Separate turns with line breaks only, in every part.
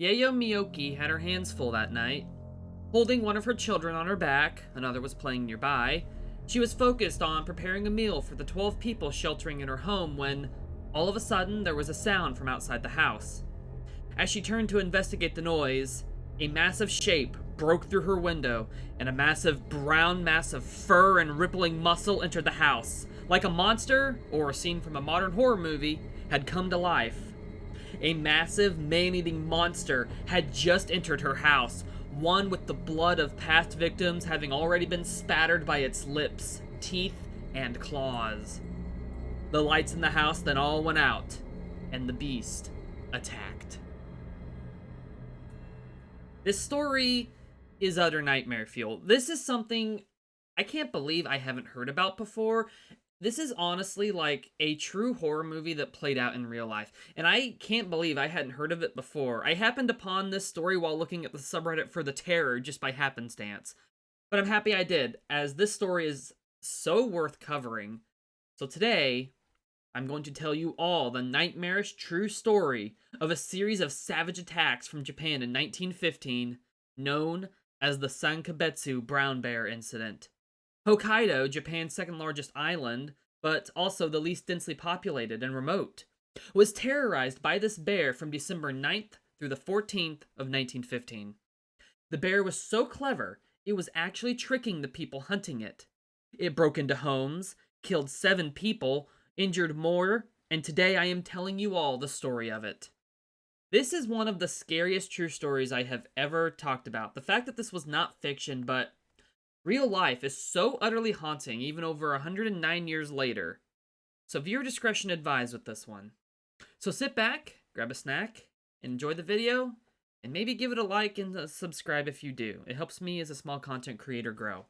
Yayo Miyoki had her hands full that night. Holding one of her children on her back, another was playing nearby, she was focused on preparing a meal for the 12 people sheltering in her home when, all of a sudden, there was a sound from outside the house. As she turned to investigate the noise, a massive shape broke through her window, and a massive brown mass of fur and rippling muscle entered the house. Like a monster, or a scene from a modern horror movie, had come to life. A massive, man-eating monster had just entered her house, one with the blood of past victims having already been spattered by its lips, teeth, and claws. The lights in the house then all went out, and the beast attacked. This story is utter nightmare fuel. This is something I can't believe I haven't heard about before. This is honestly like a true horror movie that played out in real life, and I can't believe I hadn't heard of it before. I happened upon this story while looking at the subreddit for the terror just by happenstance, but I'm happy I did, as this story is so worth covering. So today, I'm going to tell you all the nightmarish true story of a series of savage attacks from Japan in 1915, known as the Sankebetsu Brown Bear Incident. Hokkaido, Japan's second largest island, but also the least densely populated and remote, was terrorized by this bear from December 9th through the 14th of 1915. The bear was so clever, it was actually tricking the people hunting it. It broke into homes, killed 7 people, injured more, and today I am telling you all the story of it. This is one of the scariest true stories I have ever talked about. The fact that this was not fiction, but real life is so utterly haunting even over 109 years later. So viewer discretion advised with this one. So sit back, grab a snack, enjoy the video, and maybe give it a like and a subscribe if you do. It helps me as a small content creator grow.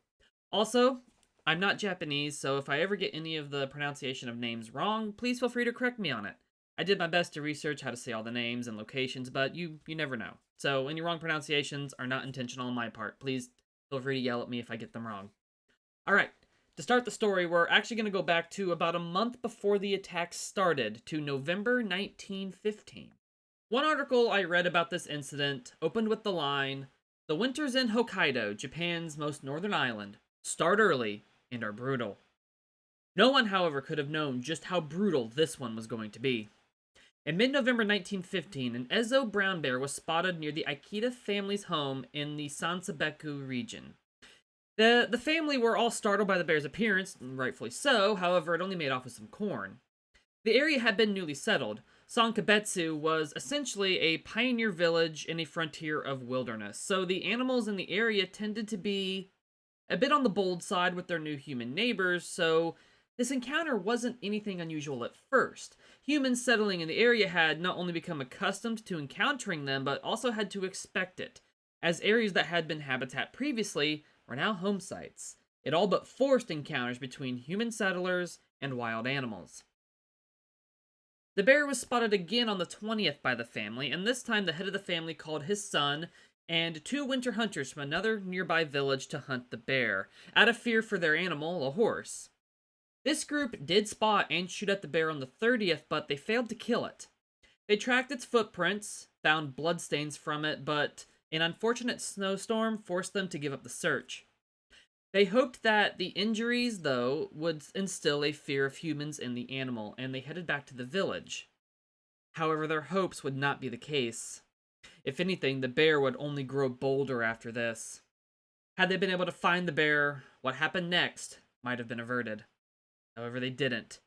Also, I'm not Japanese, so if I ever get any of the pronunciation of names wrong, please feel free to correct me on it. I did my best to research how to say all the names and locations, but you never know. So any wrong pronunciations are not intentional on my part. Please feel free to yell at me if I get them wrong. Alright, to start the story, we're actually going to go back to about a month before the attack started, to November 1915. One article I read about this incident opened with the line, "The winters in Hokkaido, Japan's most northern island, start early and are brutal." No one, however, could have known just how brutal this one was going to be. In mid-November 1915, an Ezo brown bear was spotted near the Ikeda family's home in the Sansebetsu region. The family were all startled by the bear's appearance, and rightfully so, however, it only made off with some corn. The area had been newly settled. Sankebetsu was essentially a pioneer village in a frontier of wilderness, so the animals in the area tended to be a bit on the bold side with their new human neighbors, so this encounter wasn't anything unusual at first. Humans settling in the area had not only become accustomed to encountering them, but also had to expect it, as areas that had been habitat previously were now home sites. It all but forced encounters between human settlers and wild animals. The bear was spotted again on the 20th by the family, and this time the head of the family called his son and 2 winter hunters from another nearby village to hunt the bear, out of fear for their animal, a horse. This group did spot and shoot at the bear on the 30th, but they failed to kill it. They tracked its footprints, found bloodstains from it, but an unfortunate snowstorm forced them to give up the search. They hoped that the injuries, though, would instill a fear of humans in the animal, and they headed back to the village. However, their hopes would not be the case. If anything, the bear would only grow bolder after this. Had they been able to find the bear, what happened next might have been averted. However, they didn't,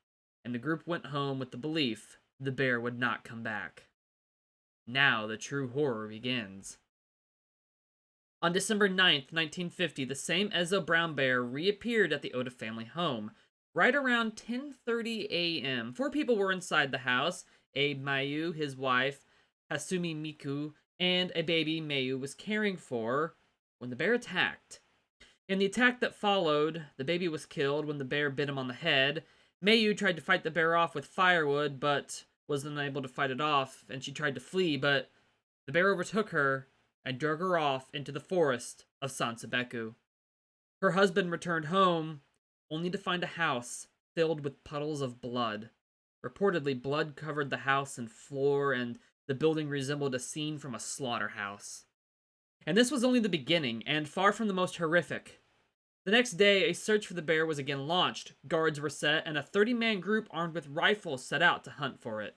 and the group went home with the belief the bear would not come back. Now the true horror begins. On December 9th, 1950, the same Ezo brown bear reappeared at the Oda family home. Right around 10:30 a.m., 4 people were inside the house: Abe Mayu, his wife, Hasumi Miku, and a baby Mayu was caring for, when the bear attacked. In the attack that followed, the baby was killed when the bear bit him on the head. Mayu tried to fight the bear off with firewood, but was unable to fight it off, and she tried to flee, but the bear overtook her and drug her off into the forest of Sansebetsu. Her husband returned home, only to find a house filled with puddles of blood. Reportedly, blood covered the house and floor, and The building resembled a scene from a slaughterhouse. And this was only the beginning, and far from the most horrific. The next day, a search for the bear was again launched. Guards were set, and a 30-man group armed with rifles set out to hunt for it.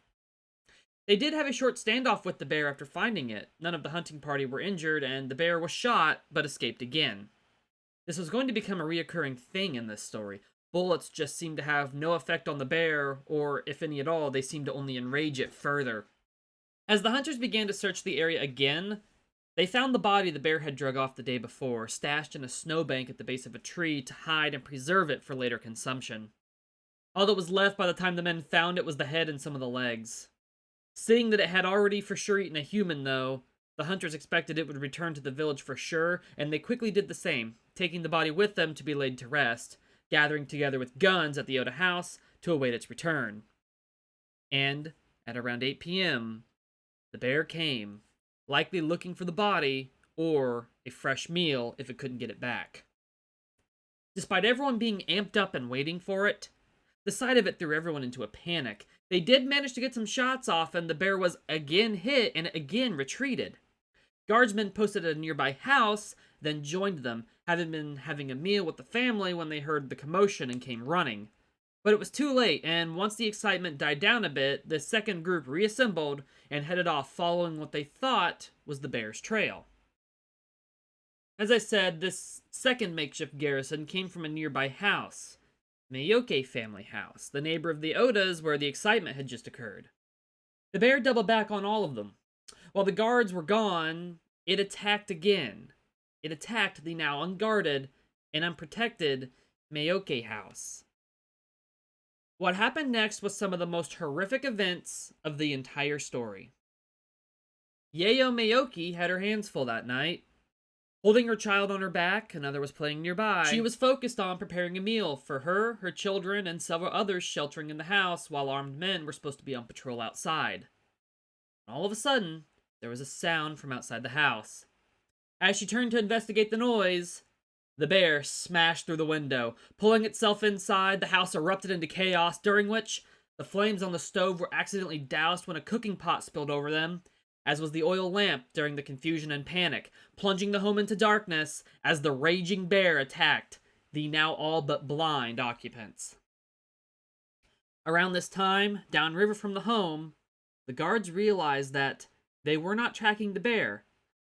They did have a short standoff with the bear after finding it. None of the hunting party were injured, and the bear was shot, but escaped again. This was going to become a reoccurring thing in this story. Bullets just seemed to have no effect on the bear, or if any at all, they seemed to only enrage it further. As the hunters began to search the area again, they found the body the bear had drug off the day before, stashed in a snowbank at the base of a tree to hide and preserve it for later consumption. All that was left by the time the men found it was the head and some of the legs. Seeing that it had already for sure eaten a human, though, the hunters expected it would return to the village for sure, and they quickly did the same, taking the body with them to be laid to rest, gathering together with guns at the Oda house to await its return. And, at around 8 p.m., the bear came, likely looking for the body, or a fresh meal if it couldn't get it back. Despite everyone being amped up and waiting for it, the sight of it threw everyone into a panic. They did manage to get some shots off, and the bear was again hit and again retreated. Guardsmen posted at a nearby house, then joined them, having been having a meal with the family when they heard the commotion and came running. But it was too late, and once the excitement died down a bit, the second group reassembled and headed off following what they thought was the bear's trail. As I said, this second makeshift garrison came from a nearby house, Mayoke family house, the neighbor of the Odas where the excitement had just occurred. The bear doubled back on all of them. While the guards were gone, it attacked again. It attacked the now unguarded and unprotected Mayoke house. What happened next was some of the most horrific events of the entire story. Yayo Mayoki had her hands full that night. Holding her child on her back, another was playing nearby. She was focused on preparing a meal for her, her children, and several others sheltering in the house while armed men were supposed to be on patrol outside. And all of a sudden, there was a sound from outside the house. As she turned to investigate the noise, the bear smashed through the window. Pulling itself inside, the house erupted into chaos, during which the flames on the stove were accidentally doused when a cooking pot spilled over them, as was the oil lamp during the confusion and panic, plunging the home into darkness as the raging bear attacked the now all but blind occupants. Around this time, downriver from the home, the guards realized that they were not tracking the bear.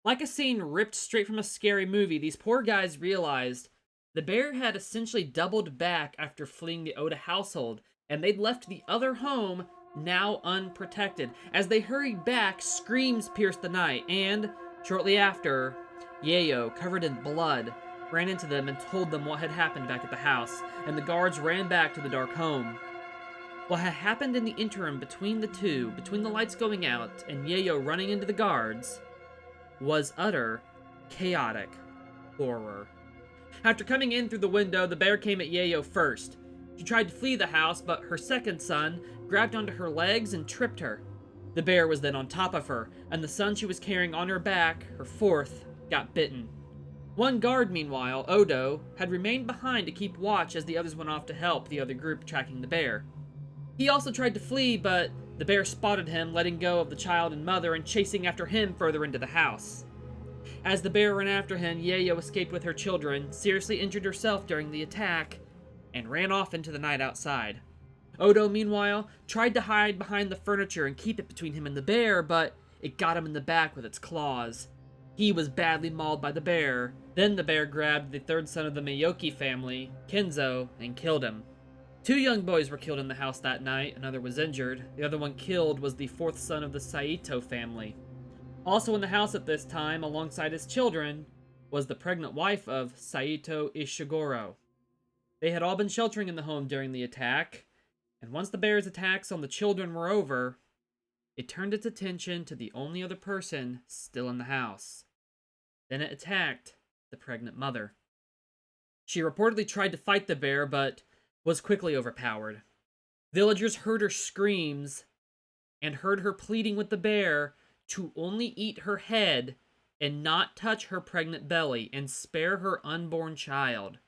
Like a scene ripped straight from a scary movie, these poor guys realized the bear had essentially doubled back after fleeing the Oda household, and they'd left the other home now unprotected. As they hurried back, screams pierced the night, and, shortly after, Yayo, covered in blood, ran into them and told them what had happened back at the house, and the guards ran back to the dark home. What had happened in the interim between the two, between the lights going out and Yayo running into the guards, was utter, chaotic horror. After coming in through the window, the bear came at Yayo first. She tried to flee the house, but her second son grabbed onto her legs and tripped her. The bear was then on top of her, and the son she was carrying on her back, her fourth, got bitten. One guard, meanwhile, Odo, had remained behind to keep watch as the others went off to help the other group tracking the bear. He also tried to flee, but the bear spotted him, letting go of the child and mother and chasing after him further into the house. As the bear ran after him, Yayo escaped with her children, seriously injured herself during the attack, and ran off into the night outside. Odo, meanwhile, tried to hide behind the furniture and keep it between him and the bear, but it got him in the back with its claws. He was badly mauled by the bear. Then the bear grabbed the third son of the Miyoki family, Kenzo, and killed him. 2 young boys were killed in the house that night, another was injured. The other one killed was the 4th son of the Saito family. Also in the house at this time, alongside his children, was the pregnant wife of Saito Ishiguro. They had all been sheltering in the home during the attack, and once the bear's attacks on the children were over, it turned its attention to the only other person still in the house. Then it attacked the pregnant mother. She reportedly tried to fight the bear, but was quickly overpowered. Villagers heard her screams and heard her pleading with the bear to only eat her head and not touch her pregnant belly and spare her unborn child.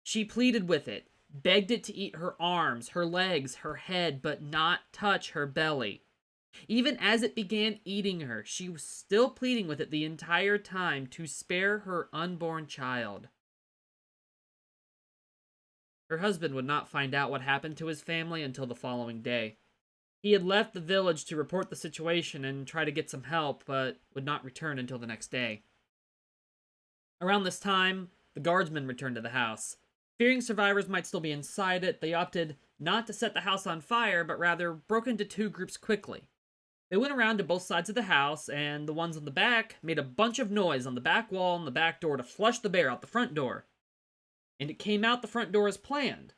She pleaded with it, begged it to eat her arms, her legs, her head, but not touch her belly. Even as it began eating her, she was still pleading with it the entire time to spare her unborn child. Her husband would not find out what happened to his family until the following day. He had left the village to report the situation and try to get some help, but would not return until the next day. Around this time, the guardsmen returned to the house. Fearing survivors might still be inside it, they opted not to set the house on fire, but rather broke into two groups quickly. They went around to both sides of the house, and the ones on the back made a bunch of noise on the back wall and the back door to flush the bear out the front door. And it came out the front door as planned.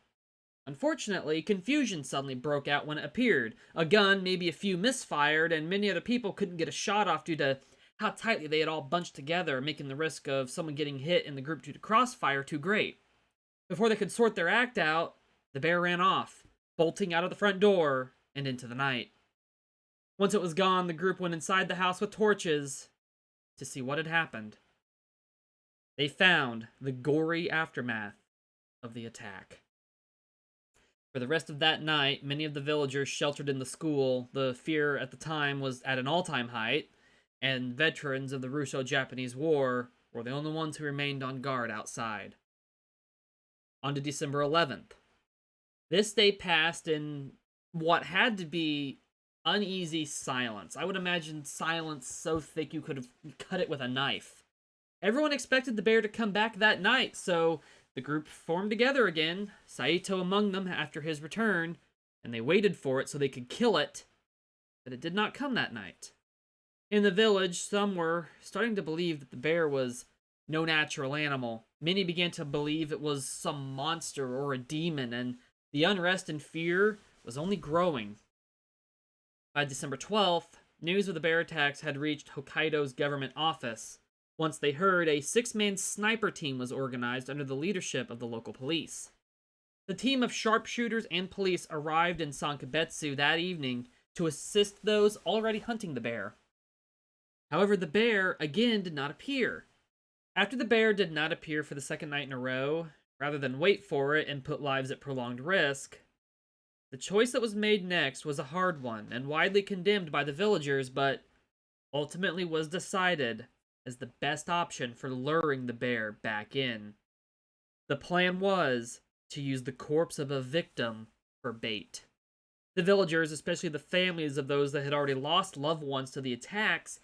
Unfortunately, confusion suddenly broke out when it appeared. A gun, maybe a few misfired, and many other people couldn't get a shot off due to how tightly they had all bunched together, making the risk of someone getting hit in the group due to crossfire too great. Before they could sort their act out, the bear ran off, bolting out of the front door and into the night. Once it was gone, the group went inside the house with torches to see what had happened. They found the gory aftermath of the attack. For the rest of that night, many of the villagers sheltered in the school. The fear at the time was at an all-time height, and veterans of the Russo-Japanese War were the only ones who remained on guard outside. On to December 11th. This day passed in what had to be uneasy silence. I would imagine silence so thick you could have cut it with a knife. Everyone expected the bear to come back that night, so the group formed together again, Saito among them after his return, and they waited for it so they could kill it, but it did not come that night. In the village, some were starting to believe that the bear was no natural animal. Many began to believe it was some monster or a demon, and the unrest and fear was only growing. By December 12th, news of the bear attacks had reached Hokkaido's government office. Once they heard, a 6-man sniper team was organized under the leadership of the local police. The team of sharpshooters and police arrived in Sankebetsu that evening to assist those already hunting the bear. However, the bear again did not appear. After the bear did not appear for the second night in a row, rather than wait for it and put lives at prolonged risk, the choice that was made next was a hard one and widely condemned by the villagers, but ultimately was decided as the best option for luring the bear back in. The plan was to use the corpse of a victim for bait. The villagers, especially the families of those that had already lost loved ones to the attacks,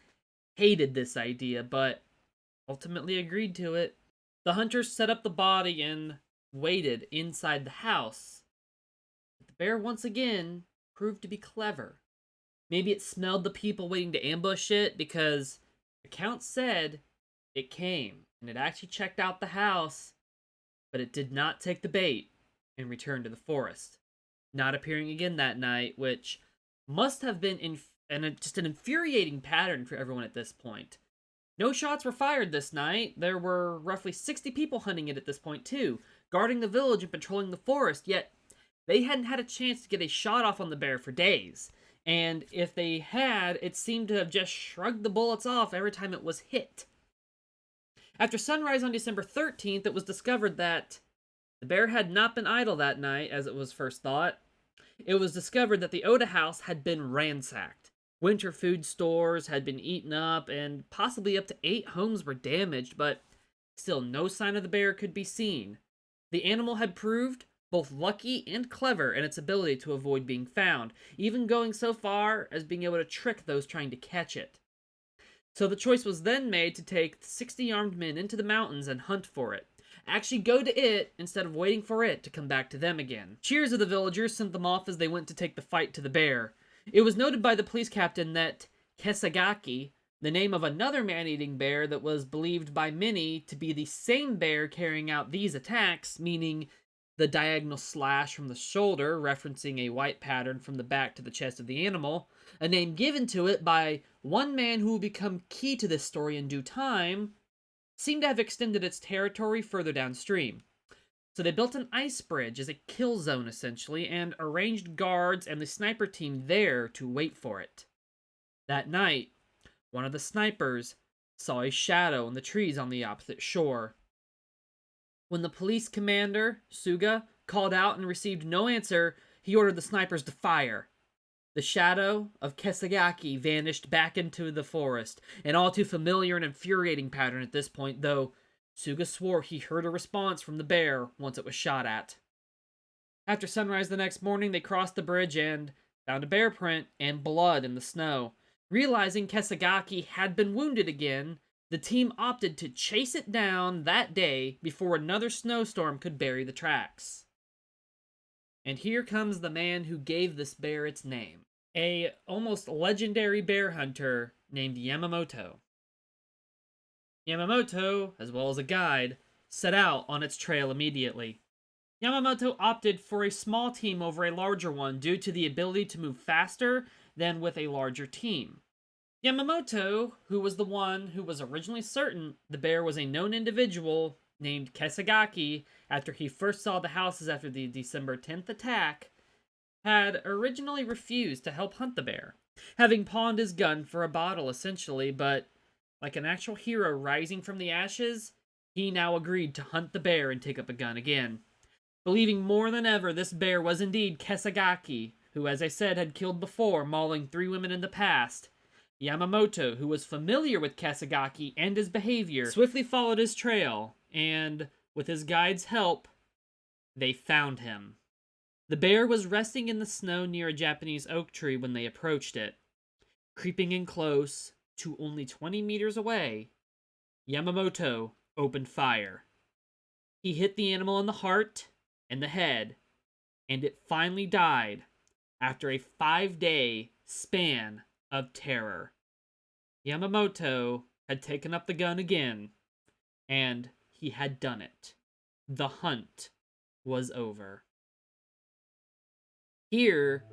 hated this idea, but ultimately agreed to it. The hunters set up the body and waited inside the house. But the bear once again proved to be clever. Maybe it smelled the people waiting to ambush it, because accounts said it came, and it actually checked out the house, but it did not take the bait and returned to the forest, not appearing again that night, which must have been just an infuriating pattern for everyone at this point. No shots were fired this night. There were roughly 60 people hunting it at this point too, guarding the village and patrolling the forest, yet they hadn't had a chance to get a shot off on the bear for days. And if they had, it seemed to have just shrugged the bullets off every time it was hit. After sunrise on December 13th, it was discovered that the bear had not been idle that night, as it was first thought. It was discovered that the Oda house had been ransacked. Winter food stores had been eaten up, and possibly up to 8 homes were damaged, but still no sign of the bear could be seen. The animal had proved both lucky and clever in its ability to avoid being found, even going so far as being able to trick those trying to catch it. So the choice was then made to take 60 armed men into the mountains and hunt for it. Actually go to it instead of waiting for it to come back to them again. Cheers of the villagers sent them off as they went to take the fight to the bear. It was noted by the police captain that Kesagaki, the name of another man-eating bear that was believed by many to be the same bear carrying out these attacks, meaning the diagonal slash from the shoulder, referencing a white pattern from the back to the chest of the animal, a name given to it by one man who will become key to this story in due time, seemed to have extended its territory further downstream. So they built an ice bridge as a kill zone, essentially, and arranged guards and the sniper team there to wait for it. That night, one of the snipers saw a shadow in the trees on the opposite shore. When the police commander, Suga, called out and received no answer, he ordered the snipers to fire. The shadow of Kesagaki vanished back into the forest, an all too familiar and infuriating pattern at this point, though Suga swore he heard a response from the bear once it was shot at. After sunrise the next morning, they crossed the bridge and found a bear print and blood in the snow. Realizing Kesagaki had been wounded again, the team opted to chase it down that day before another snowstorm could bury the tracks. And here comes the man who gave this bear its name, a almost legendary bear hunter named Yamamoto. Yamamoto, as well as a guide, set out on its trail immediately. Yamamoto opted for a small team over a larger one due to the ability to move faster than with a larger team. Yamamoto, who was the one who was originally certain the bear was a known individual named Kesagaki after he first saw the houses after the December 10th attack, had originally refused to help hunt the bear, having pawned his gun for a bottle essentially, but like an actual hero rising from the ashes, he now agreed to hunt the bear and take up a gun again. Believing more than ever this bear was indeed Kesagaki, who, as I said, had killed before, mauling 3 women in the past, Yamamoto, who was familiar with Kesagaki and his behavior, swiftly followed his trail, and, with his guide's help, they found him. The bear was resting in the snow near a Japanese oak tree when they approached it. Creeping in close, to only 20 meters away, Yamamoto opened fire. He hit the animal in the heart and the head, and it finally died after a 5-day span of terror. Yamamoto had taken up the gun again, and he had done it. The hunt was over. Here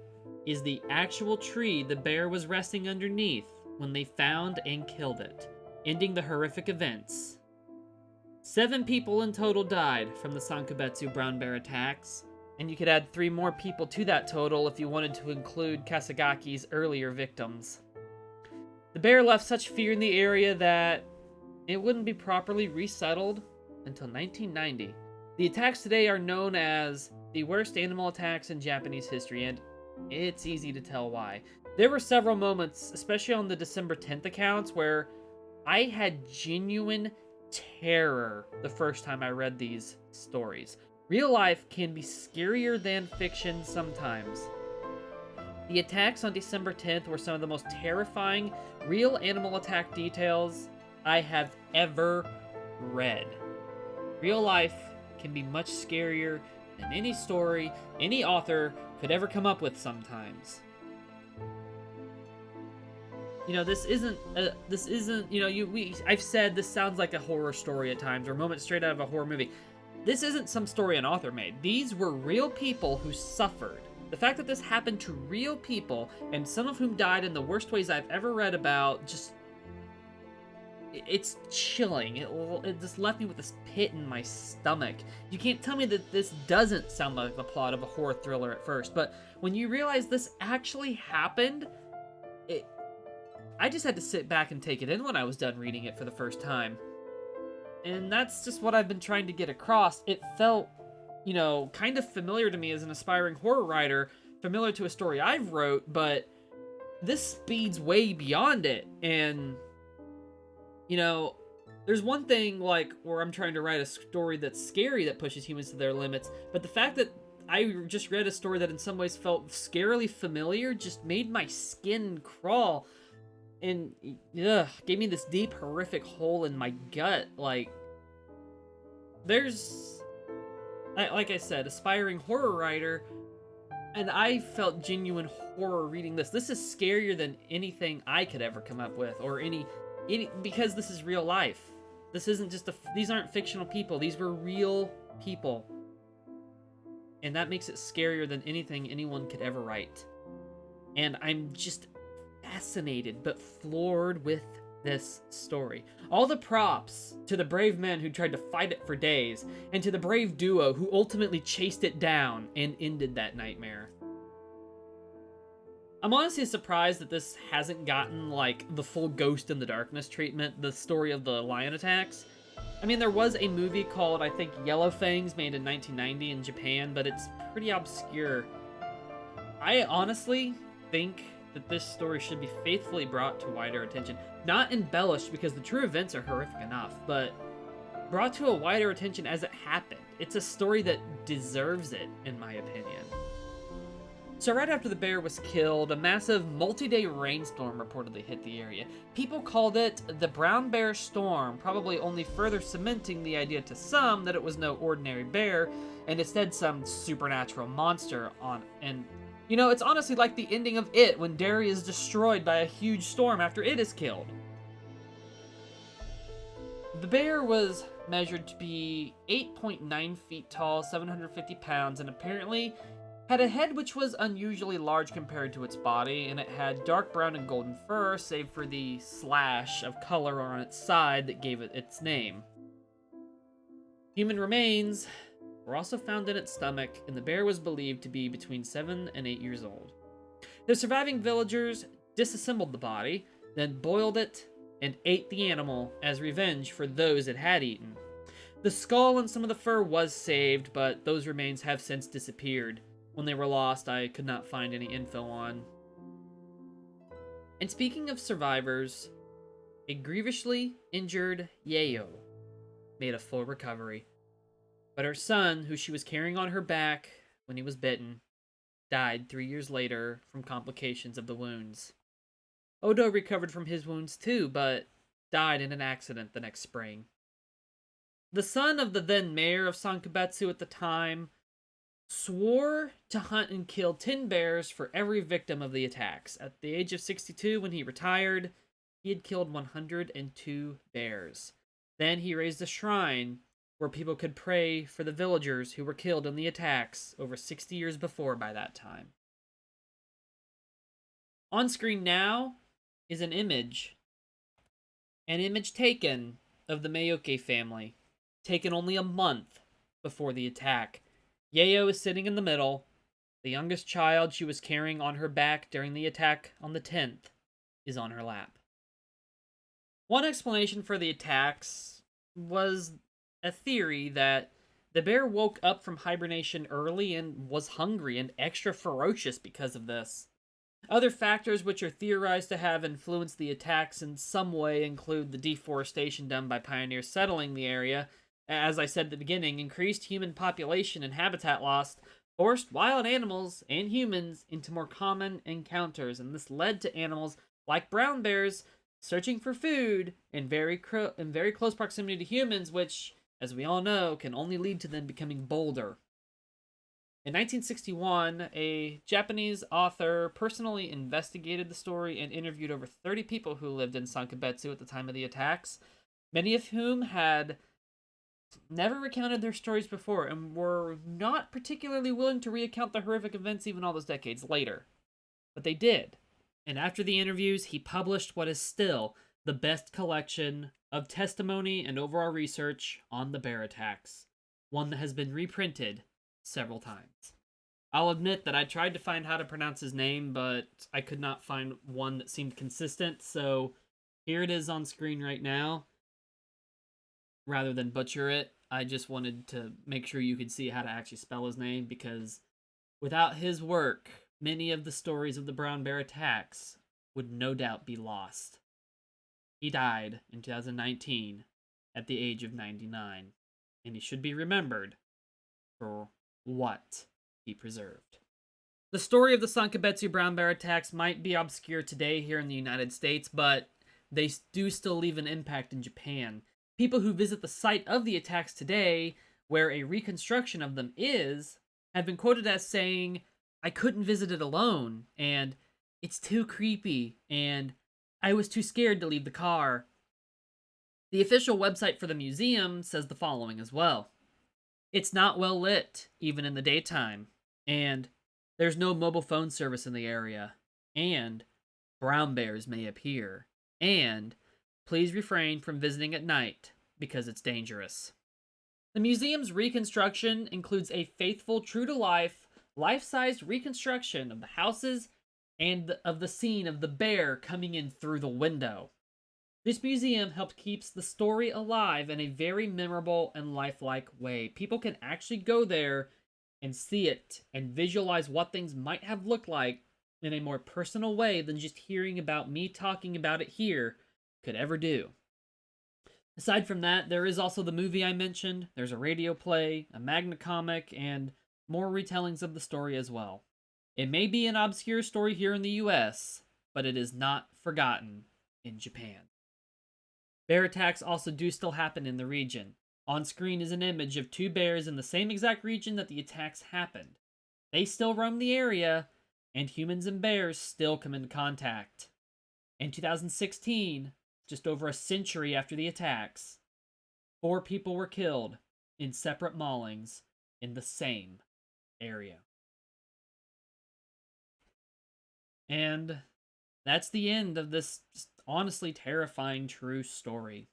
is the actual tree the bear was resting underneath when they found and killed it, ending the horrific events. 7 people in total died from the Sankebetsu Brown Bear attacks, and you could add 3 more people to that total if you wanted to include Kasagaki's earlier victims. The bear left such fear in the area that it wouldn't be properly resettled until 1990. The attacks today are known as the worst animal attacks in Japanese history, and it's easy to tell why. There were several moments, especially on the December 10th accounts, where I had genuine terror the first time I read these stories. Real life can be scarier than fiction sometimes. The attacks on December 10th were some of the most terrifying real animal attack details I have ever read. Real life can be much scarier than any story any author could ever come up with sometimes. You know, this isn't, I've said this sounds like a horror story at times, or a moment straight out of a horror movie. This isn't some story an author made. These were real people who suffered. The fact that this happened to real people, and some of whom died in the worst ways I've ever read about, just, it's chilling. It just left me with this pit in my stomach. You can't tell me that this doesn't sound like the plot of a horror thriller at first, but when you realize this actually happened, I just had to sit back and take it in when I was done reading it for the first time. And that's just what I've been trying to get across. It felt, kind of familiar to me as an aspiring horror writer, familiar to a story I've wrote, but this speeds way beyond it. And, there's one thing, like, where I'm trying to write a story that's scary that pushes humans to their limits, but the fact that I just read a story that in some ways felt scarily familiar just made my skin crawl. And, gave me this deep, horrific hole in my gut. Like, like I said, aspiring horror writer, and I felt genuine horror reading this. This is scarier than anything I could ever come up with, or because this is real life. This isn't just these aren't fictional people. These were real people. And that makes it scarier than anything anyone could ever write. And I'm just fascinated but floored with this story. All the props to the brave men who tried to fight it for days, and to the brave duo who ultimately chased it down and ended that nightmare. I'm honestly surprised that this hasn't gotten, like, the full Ghost in the Darkness treatment, the story of the lion attacks. I mean, there was a movie called, I think, Yellow Fangs, made in 1990 in Japan, but it's pretty obscure. I honestly think that this story should be faithfully brought to wider attention. Not embellished, because the true events are horrific enough, but brought to a wider attention as it happened. It's a story that deserves it, in my opinion. So right after the bear was killed, a massive multi-day rainstorm reportedly hit the area. People called it the Brown Bear Storm, probably only further cementing the idea to some that it was no ordinary bear, and instead some supernatural monster and it's honestly like the ending of It, when Derry is destroyed by a huge storm after it is killed. The bear was measured to be 8.9 feet tall, 750 pounds, and apparently had a head which was unusually large compared to its body, and it had dark brown and golden fur, save for the slash of color on its side that gave it its name. Human remains were also found in its stomach, and the bear was believed to be between 7 and 8 years old. The surviving villagers disassembled the body, then boiled it, and ate the animal as revenge for those it had eaten. The skull and some of the fur was saved, but those remains have since disappeared. When they were lost, I could not find any info on. And speaking of survivors, a grievously injured Yayo made a full recovery. But her son, who she was carrying on her back when he was bitten, died 3 years later from complications of the wounds. Odo recovered from his wounds too, but died in an accident the next spring. The son of the then mayor of Sankebetsu at the time swore to hunt and kill 10 bears for every victim of the attacks. At the age of 62, when he retired, he had killed 102 bears. Then he raised a shrine where people could pray for the villagers who were killed in the attacks over 60 years before by that time. On screen now is an image taken of the Mayoke family, taken only a month before the attack. Yayo is sitting in the middle. The youngest child she was carrying on her back during the attack on the 10th is on her lap. One explanation for the attacks was a theory that the bear woke up from hibernation early and was hungry and extra ferocious because of this. Other factors which are theorized to have influenced the attacks in some way include the deforestation done by pioneers settling the area. As I said at the beginning, increased human population and habitat loss forced wild animals and humans into more common encounters, and this led to animals like brown bears searching for food in very close proximity to humans, which, as we all know, can only lead to them becoming bolder. In 1961, a Japanese author personally investigated the story and interviewed over 30 people who lived in Sankebetsu at the time of the attacks, many of whom had never recounted their stories before and were not particularly willing to recount the horrific events even all those decades later. But they did. And after the interviews, he published what is still the best collection of testimony and overall research on the bear attacks, one that has been reprinted several times. I'll admit that I tried to find how to pronounce his name, but I could not find one that seemed consistent, so here it is on screen right now. Rather than butcher it, I just wanted to make sure you could see how to actually spell his name, because without his work, many of the stories of the brown bear attacks would no doubt be lost. He died in 2019 at the age of 99, and he should be remembered for what he preserved. The story of the Sankebetsu Brown Bear attacks might be obscure today here in the United States, but they do still leave an impact in Japan. People who visit the site of the attacks today, where a reconstruction of them is, have been quoted as saying, "I couldn't visit it alone," and "it's too creepy," and "I was too scared to leave the car." The official website for the museum says the following as well. "It's not well lit, even in the daytime," and "there's no mobile phone service in the area," and "brown bears may appear," and "please refrain from visiting at night because it's dangerous." The museum's reconstruction includes a faithful, true-to-life, life-sized reconstruction of the houses and of the scene of the bear coming in through the window. This museum helped keeps the story alive in a very memorable and lifelike way. People can actually go there and see it and visualize what things might have looked like in a more personal way than just hearing about me talking about it here could ever do. Aside from that, there is also the movie I mentioned, there's a radio play, a manga comic, and more retellings of the story as well. It may be an obscure story here in the US, but it is not forgotten in Japan. Bear attacks also do still happen in the region. On screen is an image of two bears in the same exact region that the attacks happened. They still roam the area, and humans and bears still come into contact. In 2016, just over a century after the attacks, 4 people were killed in separate maulings in the same area. And that's the end of this honestly terrifying true story.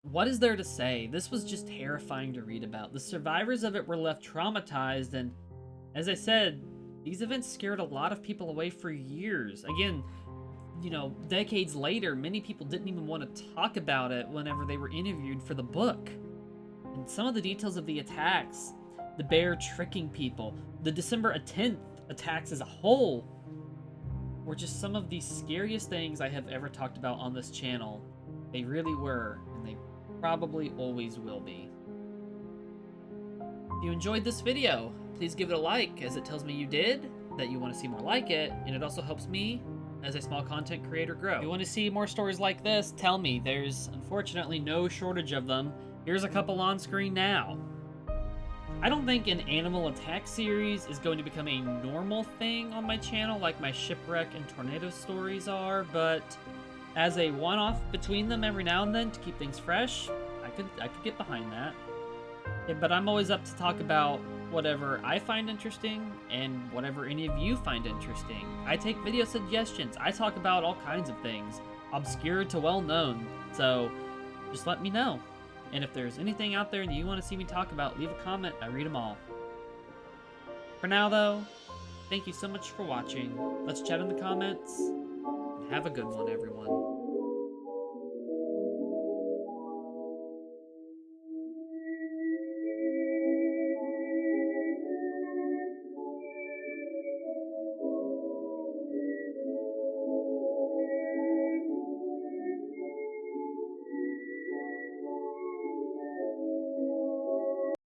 What is there to say? This was just terrifying to read about. The survivors of it were left traumatized, and as I said, these events scared a lot of people away for years. Again, decades later, many people didn't even want to talk about it whenever they were interviewed for the book. And some of the details of the attacks, the bear tricking people, the December 10th attacks as a whole, were just some of the scariest things I have ever talked about on this channel. They really were, and they probably always will be. If you enjoyed this video, please give it a like, as it tells me you did, that you want to see more like it, and it also helps me as a small content creator grow. If you want to see more stories like this, tell me. There's unfortunately no shortage of them. Here's a couple on screen now. I don't think an animal attack series is going to become a normal thing on my channel like my shipwreck and tornado stories are, but as a one-off between them every now and then to keep things fresh, I could get behind that. Yeah, but I'm always up to talk about whatever I find interesting and whatever any of you find interesting. I take video suggestions. I talk about all kinds of things, obscure to well-known, so just let me know. And if there's anything out there that you want to see me talk about, leave a comment. I read them all. For now, though, thank you so much for watching. Let's chat in the comments. And have a good one, everyone.